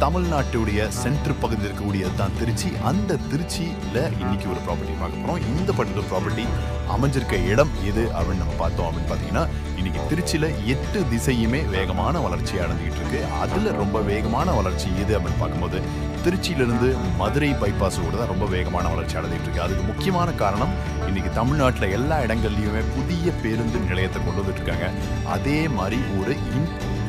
தமிழ்நாட்டுடைய சென்டர் பகுதியில் இருக்கக்கூடியது தான் திருச்சி. அந்த திருச்சியில் இன்னைக்கு ஒரு ப்ராப்பர்ட்டி பார்க்க போகிறோம். இந்த பர்டிகுலர் ப்ராப்பர்ட்டி அமைஞ்சிருக்க இடம் எது அப்படின்னு நம்ம பார்த்தோம் அப்படின்னு பார்த்தீங்கன்னா, இன்னைக்கு திருச்சியில் 8 திசையுமே வேகமான வளர்ச்சி அடைஞ்சிக்கிட்டு இருக்கு. அதில் ரொம்ப வேகமான வளர்ச்சி எது அப்படின்னு பார்க்கும்போது திருச்சியிலிருந்து மதுரை பைபாஸ் கூட தான் ரொம்ப வேகமான வளர்ச்சி அடைஞ்சிட்டு இருக்கு. அதுக்கு முக்கியமான காரணம் இன்னைக்கு தமிழ்நாட்டில் எல்லா இடங்கள்லையுமே புதிய பேருந்து நிலையத்தை கொண்டு வந்துட்டு இருக்காங்க. அதே மாதிரி ஒரு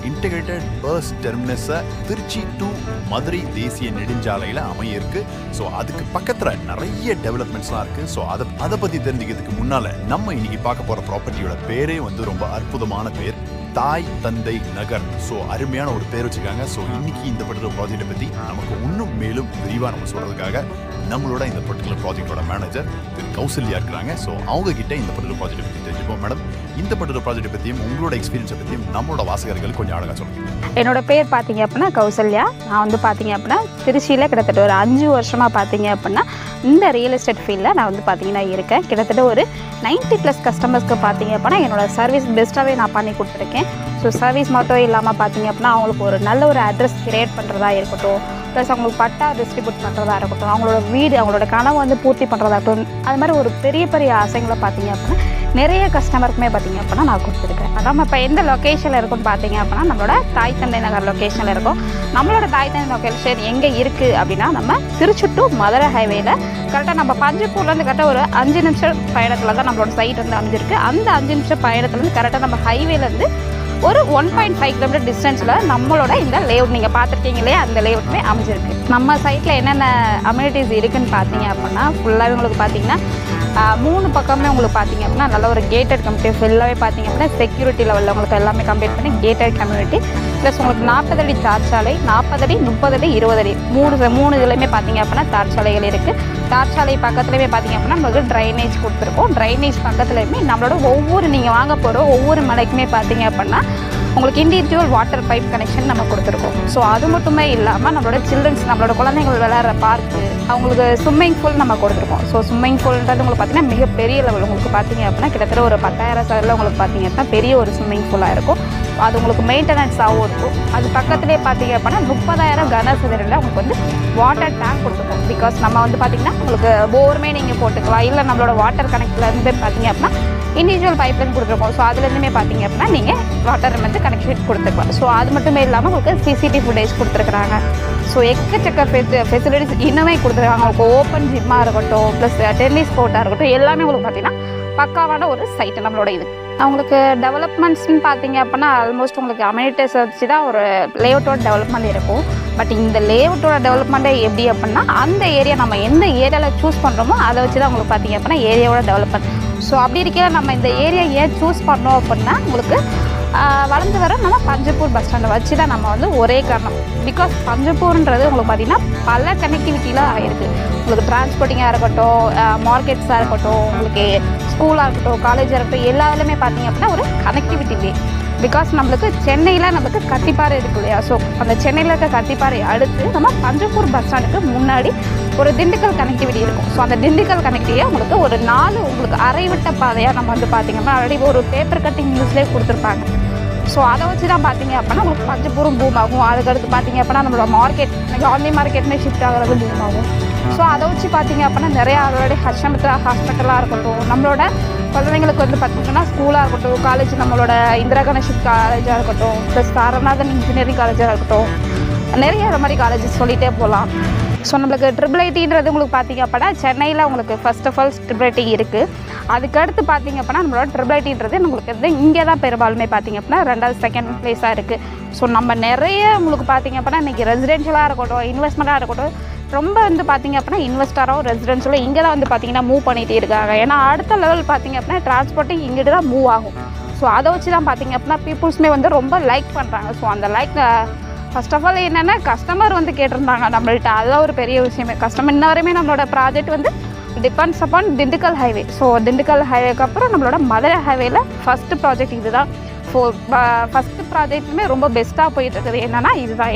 இன்டகிரேட்டட் பஸ் டெர்மினஸை திருச்சி டு மதுரை தேசிய நெடுஞ்சாலையில் அமைய இருக்கு. ஸோ அதுக்கு பக்கத்தில் நிறைய டெவலப்மெண்ட்ஸ்லாம் இருக்கு. ஸோ அதை பற்றி தெரிஞ்சுக்கிறதுக்கு முன்னால் நம்ம இன்னைக்கு பார்க்க போகிற ப்ராப்பர்ட்டியோட பேரே வந்து ரொம்ப அற்புதமான பேர், தாய் தந்தை நகர். ஸோ அருமையான ஒரு பேர் வச்சுருக்காங்க. ஸோ இன்னைக்கு இந்த பர்டிகுலர் ப்ராஜெக்டை பற்றி நமக்கு இன்னும் மேலும் விரிவாக நம்ம சொல்கிறதுக்காக நம்மளோட இந்த பர்டிகுலர் ப்ராஜெக்டோட மேனேஜர் திரு கௌசல்யா இருக்கிறாங்க. ஸோ அவங்க கிட்ட இந்த பர்டிகுலர் ப்ராஜெக்டை பற்றி தெரிஞ்சுப்போம். மேடம், இந்த பர்டிகுலர் ப்ராஜெக்டை பற்றியும் உங்களோட எக்ஸ்பீரியன்ஸை பற்றியும் நம்மளோட வாசகர்கள் கொஞ்சம் அழகாக சொல்லுங்கள். என்னோட பேர் பார்த்தீங்க அப்படின்னா கௌசல்யா. நான் வந்து பார்த்தீங்க அப்படின்னா திருச்சியில் கிட்டத்தட்ட ஒரு 5 வருஷமாக பார்த்தீங்க அப்படின்னா இந்த ரியல் எஸ்டேட் ஃபீல்டில் நான் வந்து பார்த்தீங்கன்னா இருக்கேன். கிட்டத்தட்ட ஒரு 90+ கஸ்டமர்ஸ்க்கு பார்த்தீங்க அப்படின்னா என்னோட சர்வீஸ் பெஸ்ட்டாகவே நான் பண்ணி கொடுத்துருக்கேன். ஸோ சர்வீஸ் மட்டும் இல்லாமல் பார்த்தீங்க அப்படின்னா அவங்களுக்கு ஒரு நல்ல ஒரு அட்ரஸ் கிரியேட் பண்ணுறதா இருக்கட்டும், ப்ளஸ் அவங்களுக்கு பட்டா டிஸ்ட்ரிபியூட் பண்ணுறதா இருக்கட்டும், அவங்களோட வீடு அவங்களோட கனவை வந்து பூர்த்தி பண்ணுறதா இருக்கட்டும், அது மாதிரி ஒரு பெரிய பெரிய ஆசைங்களை பார்த்தீங்க அப்படின்னா நிறைய கஸ்டமருக்குமே பார்த்தீங்க அப்படின்னா நான் கொடுத்துருக்கேன். நம்ம இப்போ எந்த லொக்கேஷனில் இருக்குன்னு பார்த்தீங்க அப்படின்னா நம்மளோட தாய் தந்தை நகர் லொக்கேஷனில் இருக்கும். நம்மளோட தாய் தந்தை லொக்கேஷன் எங்கே இருக்குது அப்படின்னா நம்ம திருச்சி டு மதுரை ஹைவேல கரெக்டாக நம்ம பஞ்சப்பூர்லேருந்து கரெக்டாக ஒரு 5 நிமிஷம் பயணத்தில் தான் நம்மளோட சைட் வந்து அமைஞ்சிருக்கு. அந்த 5 நிமிஷம் பயணத்துலேருந்து கரெக்டாக நம்ம ஹைவேலேருந்து ஒரு 1.5 கிலோமீட்டர் டிஸ்டன்ஸில் நம்மளோட இந்த லேஅவுட் நீங்கள் பார்த்துருக்கீங்க இல்லையா, அந்த லேஅவுட்டுமே அமைஞ்சிருக்கு. நம்ம சைட்டில் என்னென்ன அம்யூனிட்டிஸ் இருக்குதுன்னு பார்த்தீங்க அப்படின்னா ஃபுல்லாகவே உங்களுக்கு பார்த்தீங்கன்னா 3 பக்கமே உங்களுக்கு பார்த்தீங்க அப்படின்னா நல்ல ஒரு கேட்டட் கம்யூனிட்டி ஃபுல்லாகவே பார்த்தீங்க அப்படின்னா செக்யூரிட்டி லெவலில் உங்களுக்கு எல்லாமே கம்ப்ளீட் பண்ணி கேட்டட் கம்யூனிட்டி. ப்ளஸ் உங்களுக்கு 40 அடி தார்ச்சாலை, 40 அடி, 30 அடி, 20 அடி 3 இதுலையுமே பார்த்தீங்க அப்படின்னா தார்ச்சாலைகள் இருக்குது. தார்ச்சாலை பக்கத்துலேயுமே பார்த்தீங்க அப்படின்னா நம்மளுக்கு ட்ரைனேஜ் கொடுத்துருக்கோம். ட்ரைனேஜ் பக்கத்துலேயுமே நம்மளோட ஒவ்வொரு நீங்கள் வாங்க போகிற ஒவ்வொரு மலைக்குமே பார்த்தீங்க அப்படின்னா உங்களுக்கு இண்டிவிஜுவல் வாட்டர் பைப் கனெக்ஷன் நம்ம கொடுத்துருக்கோம். ஸோ அது மட்டுமே இல்லாமல் நம்மளோட சில்ட்ரன்ஸ் நம்மளோட குழந்தைகள் விளையாடுற பார்க்கு, அவங்களுக்கு ஸ்விம்மிங் பூல் நம்ம கொடுத்துருக்கோம். ஸோ ஸ்விம்மிங் பூல்ன்றது உங்களுக்கு பார்த்தீங்கன்னா மிகப்பெரிய லெவல் உங்களுக்கு பார்த்தீங்க அப்படின்னா கிட்டத்தட்ட ஒரு 10,000 சதுரில் உங்களுக்கு பார்த்தீங்க அப்படின்னா பெரிய ஒரு ஸ்விம்மிங் பூலாக இருக்கும். அது உங்களுக்கு மெயின்டெனன்ஸாகவும் இருக்கும். அது பக்கத்துலேயே பார்த்தீங்க அப்படின்னா 30,000 கனசதுரில் உங்களுக்கு வந்து வாட்டர் டேங்க் கொடுத்துருக்கோம். பிகாஸ் நம்ம வந்து பார்த்திங்கன்னா உங்களுக்கு போருமே நீங்கள் போட்டுக்கலாம், இல்லை நம்மளோட வாட்டர் கனெக்ட்லேருந்து பார்த்தீங்க அப்படின்னா இண்டிவிஜுவல் பைப்லைன் கொடுத்துருக்கோம். ஸோ அதுலேருந்துமே பார்த்தீங்க அப்படின்னா நீங்கள் வாட்டர் வந்து கனெக்ஷன் கொடுத்துக்கலாம். ஸோ அது மட்டுமே இல்லாமல் உங்களுக்கு சிசிடிவி ஃபுட்டேஜ் கொடுத்துருக்குறாங்க. ஸோ எக்கச்சக்க ஃபெசிலிட்டிஸ் இன்னுமே கொடுத்துருக்காங்க. உங்களுக்கு ஓப்பன் ஜிம்மாக இருக்கட்டும், ப்ளஸ் டென்னிஸ் கோர்ட்டாக இருக்கட்டும், எல்லாமே உங்களுக்கு பார்த்தீங்கன்னா பக்காவான ஒரு சைட்டு நம்மளோட இது. அவங்களுக்கு டெவலப்மெண்ட்ஸ்ன்னு பார்த்தீங்க அப்படின்னா ஆல்மோஸ்ட் உங்களுக்கு அம்யூனிட்டிஸ் வச்சு தான் ஒரு லேஅவுட்டோட டெவலப்மெண்ட் இருக்கும். பட் இந்த லேஅவுட்டோட டெவலப்மெண்ட்டே எப்படி அப்படின்னா அந்த ஏரியா நம்ம எந்த ஏரியாவில் சூஸ் பண்ணுறோமோ அதை வச்சு தான் உங்களுக்கு பார்த்தீங்க அப்படின்னா ஏரியாவோட டெவலப்மெண்ட். ஸோ அப்படி இருக்கையில் நம்ம இந்த ஏரியா ஏன் சூஸ் பண்ணோம் அப்படின்னா உங்களுக்கு வளர்ந்து வர நம்ம பஞ்சப்பூர் பஸ் ஸ்டாண்டை வச்சு தான் நம்ம வந்து ஒரே காரணம். பிகாஸ் பஞ்சப்பூர்ன்றது உங்களுக்கு பார்த்திங்கன்னா பல கனெக்டிவிட்டியில் ஆகிருக்கு. உங்களுக்கு டிரான்ஸ்போர்ட்டிங்காக இருக்கட்டும், மார்க்கெட்ஸாக இருக்கட்டும், உங்களுக்கு ஸ்கூலாக இருக்கட்டும், காலேஜாக இருக்கட்டும், எல்லாத்துலேயுமே பார்த்திங்க அப்படின்னா ஒரு கனெக்டிவிட்டி வே. பிகாஸ் நம்மளுக்கு சென்னையில் நம்மளுக்கு கத்திப்பாறை இருக்குது இல்லையா, ஸோ அந்த சென்னையில் இருக்க கத்திப்பாறை அடுத்து நம்ம பஞ்சப்பூர் பஸ் ஸ்டாண்டுக்கு முன்னாடி ஒரு திண்டுக்கல் கனெக்டிவிட்டி இருக்கும். ஸோ அந்த திண்டுக்கல் கனெக்டிவிட்டியை உங்களுக்கு ஒரு 4 உங்களுக்கு அரைவிட்ட பாதையாக நம்ம வந்து பார்த்திங்கன்னா ஆல்ரெடி ஒரு பேப்பர் கட்டிங் நியூஸ்லேயே கொடுத்துருப்பாங்க. ஸோ அதை வச்சு தான் பார்த்தீங்க அப்படின்னா உங்களுக்கு பஞ்சப்பூரும் பூம் ஆகும். அதுக்கடுத்து பார்த்தீங்க அப்படின்னா நம்மளோட மார்க்கெட் காந்தி மார்க்கெட்மே ஷிஃப்ட் ஆகிறது பூம் ஆகும். ஸோ அதை வச்சு பார்த்தீங்க அப்படின்னா நிறையா ஆல்ரெடி ஹாஸ்பிட்டலாக இருக்கட்டும், நம்மளோட குழந்தைங்களுக்கு வந்து பார்த்திங்கன்னா ஸ்கூலாக இருக்கட்டும், காலேஜ் நம்மளோட இந்திரா கணேஷ் காலேஜாக இருக்கட்டும், ப்ளஸ் தாரநாதன் இன்ஜினியரிங் காலேஜாக இருக்கட்டும், நிறைய இந்த மாதிரி காலேஜஸ் சொல்லிகிட்டே போகலாம். ஸோ நம்மளுக்கு IIITன்றது உங்களுக்கு பார்த்திங்க அப்படின்னா சென்னையில் உங்களுக்கு ஃபர்ஸ்ட் ஆஃப் ஆல் IIIT இருக்குது. அதுக்கடுத்து பார்த்திங்க அப்படின்னா நம்மளோட IIITன்றது உங்களுக்கு வந்து இங்கே தான் பெரும்பாலுமே பார்த்திங்க அப்படின்னா 2வது செகண்ட் ப்ளேஸாக இருக்குது. ஸோ நம்ம நிறைய உங்களுக்கு பார்த்திங்க அப்படின்னா இன்றைக்கி ரெசிடென்ஷியலாக இருக்கட்டும், இன்வெஸ்ட்மெண்ட்டாக இருக்கட்டும், ரொம்ப வந்து பார்த்திங்க அப்படின்னா இன்வெஸ்டராக ரெசிடென்ஷியலாக இங்கே தான் வந்து பார்த்திங்கன்னா மூவ் பண்ணிகிட்டே இருக்காங்க. ஏன்னா அடுத்த லெவல் பார்த்திங்க அப்படின்னா டிரான்ஸ்போர்ட்டிங் இங்கிட்டு தான் மூவ் ஆகும். ஸோ அதை வச்சு தான் பார்த்திங்க அப்படின்னா பீப்புள்ஸுமே வந்து ரொம்ப லைக் பண்ணுறாங்க. ஸோ அந்த லைக் ஃபர்ஸ்ட் ஆஃப் ஆல் என்னென்னா கஸ்டமர் வந்து கேட்டிருந்தாங்க நம்மள்ட்ட, அதுதான் ஒரு பெரிய விஷயமே. கஸ்டமர் இன்ன வரையுமே நம்மளோட ப்ராஜெக்ட் வந்து depends upon Dindigul highway. So Dindigul ஹைவேக்கு அப்புறம் நம்மளோட மதுரை ஹைவேல ஃபஸ்ட்டு ப்ராஜெக்ட் இது தான். ஃபஸ்ட்டு ப்ராஜெக்ட்டுமே ரொம்ப பெஸ்ட்டாக போயிட்டுருக்குது. என்னென்னா இதுதான்.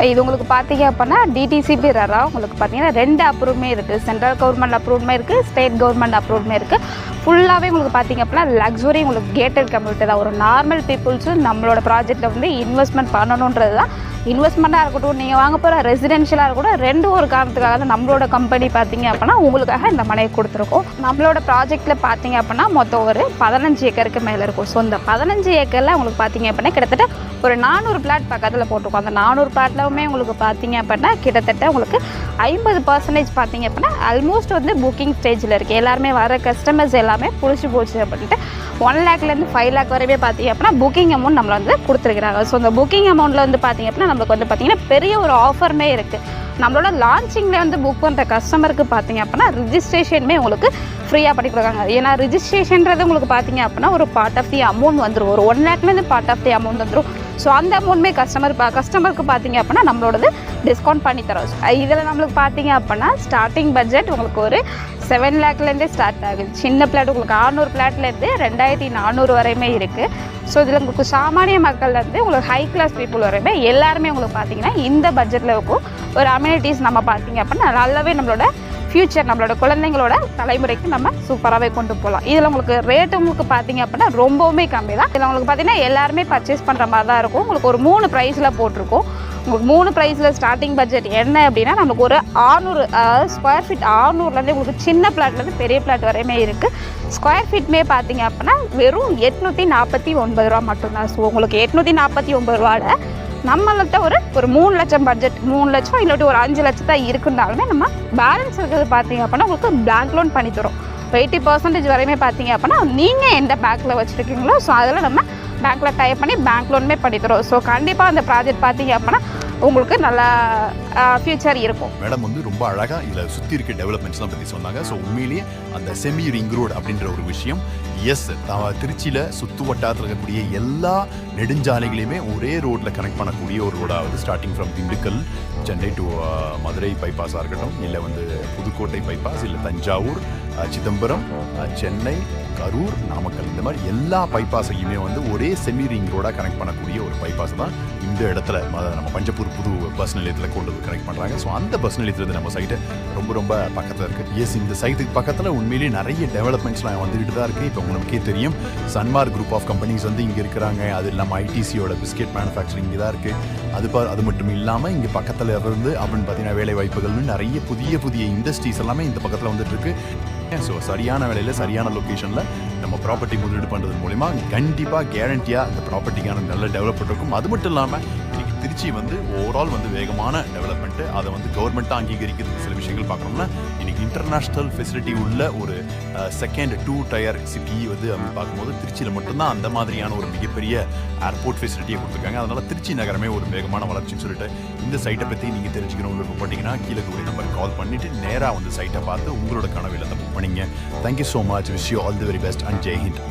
இது உங்களுக்கு பார்த்தீங்க அப்படின்னா டிடிசிபி ரெரா உங்களுக்கு பார்த்தீங்கன்னா 2 அப்ரூவ்மே இருக்குது. சென்ட்ரல் கவர்மெண்ட் அப்ரூவ்மே இருக்குது, ஸ்டேட் கவர்மெண்ட் அப்ரூவ்மே இருக்குது. ஃபுல்லாகவே உங்களுக்கு பார்த்தீங்க அப்படின்னா லக்ஸுரி உங்களுக்கு கேட்டட் கம்யூனிட்டி தான். ஒரு நார்மல் பீப்புள்ஸு நம்மளோட ப்ராஜெக்டில் வந்து இன்வெஸ்ட்மெண்ட் பண்ணணுன்றது தான் இன்வெஸ்ட்மெண்ட்டாக இருக்கட்டும், நீங்கள் வாங்க போகிற ரெசிடென்ஷியலாக இருக்கட்டும், ரெண்டு ஒரு காரணத்துக்காக தான் நம்மளோட கம்பெனி பார்த்தீங்க அப்படின்னா உங்களுக்காக இந்த மனையை கொடுத்துருக்கோம். நம்மளோட ப்ராஜெக்ட்டில் பார்த்தீங்க அப்படின்னா மொத்தம் ஒரு 15 ஏக்கருக்கு மேலே இருக்கும். ஸோ இந்த 15 ஏக்கரில் உங்களுக்கு பார்த்தீங்க அப்படின்னா கிட்டத்தட்ட ஒரு 400 பிளாட் பக்கத்தில் போட்டிருக்கோம். அந்த 400 பிளாட்லவுமே உங்களுக்கு பார்த்தீங்க அப்படின்னா கிட்டத்தட்ட உங்களுக்கு 50% பார்த்தீங்க அப்படின்னா ஆல்மோஸ்ட் வந்து புக்கிங் ஸ்டேஜில் இருக்குது. எல்லாருமே வர கஸ்டமர்ஸ் எல்லாமே பிடிச்சி போச்சு அப்படின்ட்டு 1 லேக்லேருந்து 5 லேக் வரைவே பார்த்தீங்க அப்படின்னா புக்கிங் அமௌண்ட் நம்மளை வந்து கொடுத்துருக்குறாங்க. ஸோ அந்த புக்கிங் அமௌண்ட்டில் வந்து பார்த்தீங்க அப்படின்னா நம்மளுக்கு வந்து பார்த்தீங்கன்னா பெரிய ஒரு ஆஃபருமே இருக்குது. நம்மளோட லான்ச்சிங்கில் வந்து புக் பண்ணுற கஸ்டமருக்கு பார்த்தீங்க அப்படின்னா ரிஜிஸ்ட்ரேஷனுமே உங்களுக்கு ஃப்ரீயாக பண்ணி கொடுக்காங்க. ஏன்னா ரிஜிஸ்ட்ரேஷன்றது உங்களுக்கு பார்த்தீங்க அப்படின்னா ஒரு பார்ட் ஆஃப் தி அமௌண்ட் வந்துடும். ஒரு 1 லேக்லேருந்து பார்ட் ஆஃப் தி அமௌண்ட் வந்துடும். ஸோ அந்த அமௌண்ட்மே கஸ்டமருக்கு பார்த்தீங்க அப்படின்னா நம்மளோடது டிஸ்கவுண்ட் பண்ணி தரோம். இதில் நம்மளுக்கு பார்த்தீங்க அப்படின்னா ஸ்டார்டிங் பட்ஜெட் உங்களுக்கு ஒரு 7 லேக்லேருந்தே ஸ்டார்ட் ஆகுது. சின்ன பிளாட் உங்களுக்கு 600 பிளாட்லேருந்து 2400 வரையுமே இருக்குது. ஸோ இதில் உங்களுக்கு சாமானிய மக்கள்லேருந்து உங்களுக்கு ஹை கிளாஸ் பீப்புள் வரையுமே எல்லாருமே உங்களுக்கு பார்த்தீங்கன்னா இந்த பட்ஜெட்டில் இருக்கும். ஒரு அம்யூனிட்டிஸ் நம்ம பார்த்தீங்க அப்படின்னா நல்லாவே நம்மளோட ஃப்யூச்சர் நம்மளோட குழந்தைங்களோட தலைமுறைக்கு நம்ம சூப்பராகவே கொண்டு போகலாம். இதில் உங்களுக்கு ரேட்டு உங்களுக்கு பார்த்தீங்க அப்படின்னா ரொம்பவுமே கம்மி தான். இதில் உங்களுக்கு பார்த்தீங்கன்னா எல்லாருமே பர்ச்சேஸ் பண்ணுற மாதிரி தான் இருக்கும். உங்களுக்கு ஒரு 3 ப்ரைஸில் போட்டிருக்கோம். உங்களுக்கு 3 ப்ரைஸில் ஸ்டார்டிங் பட்ஜெட் என்ன அப்படின்னா நமக்கு ஒரு 600 ஸ்கொயர் ஃபீட் 600லேருந்து உங்களுக்கு சின்ன பிளாட்லேருந்து பெரிய பிளாட் வரையுமே இருக்குது. ஸ்கொயர் ஃபீட்மே பார்த்தீங்க அப்படின்னா வெறும் 849 ரூபா மட்டும்தான். ஸோ உங்களுக்கு 849 ரூபாவில் நம்மள்கிட்ட ஒரு 3 லட்சம் பட்ஜெட் 3 லட்சம் இல்லாட்டி ஒரு 5 லட்சம் தான் இருக்குன்னாலுமே நம்ம பேலன்ஸ் இருக்கிறது பார்த்தீங்க அப்படின்னா உங்களுக்கு பேங்க் லோன் பண்ணி தரோம். 80% வரையுமே பார்த்தீங்க அப்படின்னா நீங்கள் எந்த பேங்க்கில் வச்சுருக்கீங்களோ ஸோ அதில் நம்ம பேங்க்கில் டைப் பண்ணி பேங்க் லோனுமே பண்ணி தரோம். ஸோ கண்டிப்பாக அந்த ப்ராஜெக்ட் பார்த்தீங்க அப்படின்னா உங்களுக்கு நல்லா ஃபியூச்சர் இருக்கும். மேடம் வந்து ரொம்ப அழகாக இதில் சுற்றி இருக்க டெவலப்மெண்ட்ஸ்லாம் பற்றி சொன்னாங்க. ஸோ உண்மையிலேயே அந்த செமி ரிங் ரோடு அப்படின்ற ஒரு விஷயம் திருச்சியில் சுற்று வட்டாரத்தில் இருக்கக்கூடிய எல்லா நெடுஞ்சாலைகளையுமே ஒரே ரோட்டில் கனெக்ட் பண்ணக்கூடிய ஒரு ரோடாகுது. Starting from Dindigul Chennai to Madurai பைபாஸாக இருக்கட்டும், இல்லை வந்து புதுக்கோட்டை பைபாஸ், இல்லை தஞ்சாவூர், சிதம்பரம், சென்னை, கரூர், நாமக்கல், இந்த மாதிரி எல்லா பைபாஸையுமே வந்து ஒரே செமி ரிங் ரோடாக கனெக்ட் பண்ணக்கூடிய ஒரு பைபாஸ் தான் இந்த இடத்துல நம்ம பஞ்சப்பூர் புது பஸ் நிலையத்தில் கொண்டு வந்து கனெக்ட் பண்ணுறாங்க. ஸோ அந்த பஸ் நிலையத்துலேருந்து நம்ம சைட்டு ரொம்ப ரொம்ப பக்கத்தில் இருக்குது. இந்த சைட்டுக்கு பக்கத்தில் உண்மையிலேயே நிறைய டெவலப்மெண்ட்ஸ்லாம் வந்துட்டு தான் இருக்குது. இப்போ உங்களுக்கே தெரியும் சன்மார்க் குரூப் ஆஃப் கம்பெனிஸ் வந்து இங்கே இருக்கிறாங்க. அது இல்லாமல் ஐடிசியோட பிஸ்கெட் மேனுஃபேக்சரிங் இங்கே தான் இருக்குது. அது மட்டும் இல்லாமல் இங்கே பக்கத்தில் இருந்து அப்படின்னு பார்த்தீங்கன்னா வேலை வாய்ப்புகள்னு நிறைய புதிய இண்டஸ்ட்ரீஸ் எல்லாமே இந்த பக்கத்தில் வந்துட்டு இருக்கு. ஸோ சரியான வேலையில் சரியான லொக்கேஷனில் நம்ம ப்ராப்பர்ட்டி முதலீடு பண்ணுறது மூலிமா கண்டிப்பாக கேரண்டியாக இந்த ப்ராப்பர்ட்டிக்கான நல்ல டெவலப்மெண்ட் இருக்கும். அது மட்டும் இல்லாமல் இன்றைக்கி திருச்சி வந்து ஓவரால் வந்து வேகமான டெவலப்மெண்ட்டு, அதை வந்து கவர்மெண்ட்டாக அங்கீகரிக்கிறதுக்கு சில விஷயங்கள் பார்க்கணும்னா இன்றைக்கி இன்டர்நேஷ்னல் ஃபெசிலிட்டி உள்ள ஒரு செகண்ட் 2 டயர் சிட்டி வந்து அப்படின்னு பார்க்கும்போது திருச்சியில் மட்டும்தான் அந்த மாதிரியான ஒரு மிகப்பெரிய ஏர்போர்ட் ஃபெசிலிட்டியை கொடுத்துருக்காங்க. அதனால் திருச்சி நகரமே ஒரு வேகமான வளர்ச்சின்னு சொல்லிட்டு இந்த சைட்டை பற்றி நீங்கள் தெரிஞ்சுக்கணும் விருப்பப்பட்டீங்கன்னா கீழே கூடிய நம்பருக்கு கால் பண்ணிவிட்டு நேராக வந்து சைட்டை பார்த்து உங்களோட கனவு இல்லத்தை புக் பண்ணிங்க. Thank you so much. Wish you all the very best and Jai Hind.